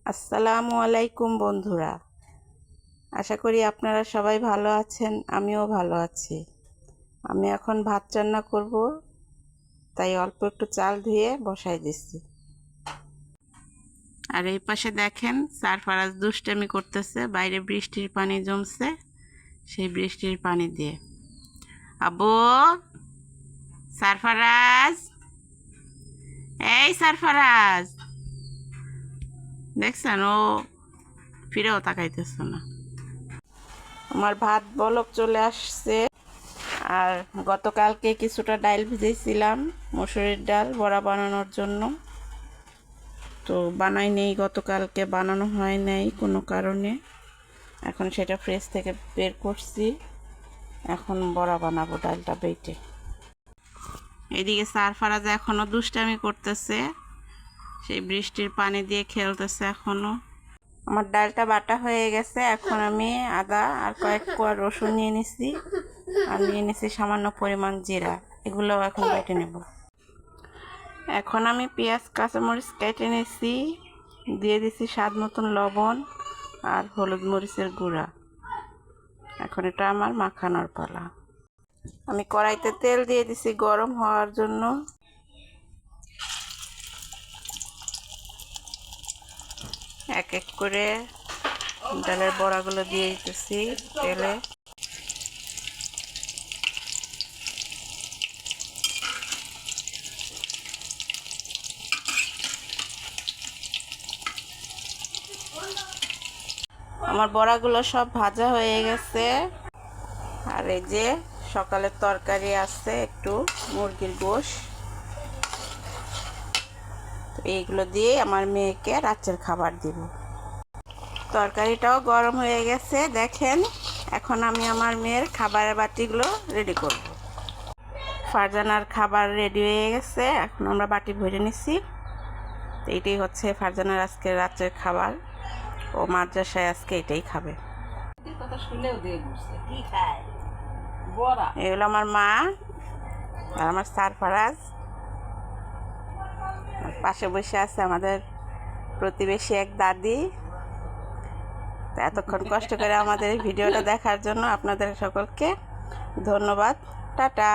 আসসালামু আলাইকুম বন্ধুরা, আশা করি আপনারা সবাই ভালো আছেন। আমিও ভালো আছি। আমি এখন ভাত রান্না করব, তাই অল্প একটু চাল ধুয়ে বসাই দিচ্ছি। আর এই পাশে দেখেন সারফারাজ দুষ্টামি করতেছে, বাইরে বৃষ্টির পানি জমছে, সেই বৃষ্টির পানি দিয়ে। আব্বু, সারফারাজ, এই সারফারাজ, দেখছেন ও ফিরেও তাকাইতেছে না। আমার ভাত বলক চলে আসছে। আর গতকালকে কিছুটা ডাল ভিজেছিলাম, মসুরির ডাল বড়া বানানোর জন্য, তো বানাই নেই, গতকালকে বানানো হয় নাই কোনো কারণে। এখন সেটা ফ্রিজ থেকে বের করছি, এখন বড়া বানাবো ডালটা বেটে। এদিকে সারফারাজ এখনও দুষ্টামি করতেছে, সেই বৃষ্টির পানি দিয়ে খেলতেছে এখনও। আমার ডালটা বাটা হয়ে গেছে, এখন আমি আদা আর কয়েক কোয়া রসুন নিয়ে নিছি, আর নিয়ে নিছি সামান্য পরিমাণ জিরা, এগুলোও এখন বেটে নেব। এখন আমি পেঁয়াজ কাঁচামরিচ কেটে নিছি, দিয়ে দিছি স্বাদ মতন লবণ আর হলুদ মরিচের গুঁড়া। এখন এটা আমার মাখানোর পালা। আমি কড়াইতে তেল দিয়ে দিছি গরম হওয়ার জন্য। এক এক করে ডালের বড়াগুলো দিয়ে দিতেছি তেলে। আমার বড়াগুলো সব ভাজা হয়ে গেছে। আর এই যে সকালের তরকারি আছে, একটু মুরগির গোশ, এইগুলো দিয়ে আমার মেয়েকে রাতের খাবার দিব। তরকারিটাও গরম হয়ে গেছে দেখেন। এখন আমি আমার মেয়ের খাবারের বাটিগুলো রেডি করব। ফারজানার খাবার রেডি হয়ে গেছে, এখন আমরা বাটি ভরে নিচ্ছি। এইটাই হচ্ছে ফারজানার আজকে রাতের খাবার, ও মাদ্রাসায় আজকে এটাই খাবে। এগুলো আমার মা আর আমার সারফারাজ, পাশে বসে আছে আমাদের প্রতিবেশী এক দাদি। এতক্ষণ কষ্ট করে আমাদের ভিডিওটা দেখার জন্য আপনাদের সকলকে ধন্যবাদ। টাটা।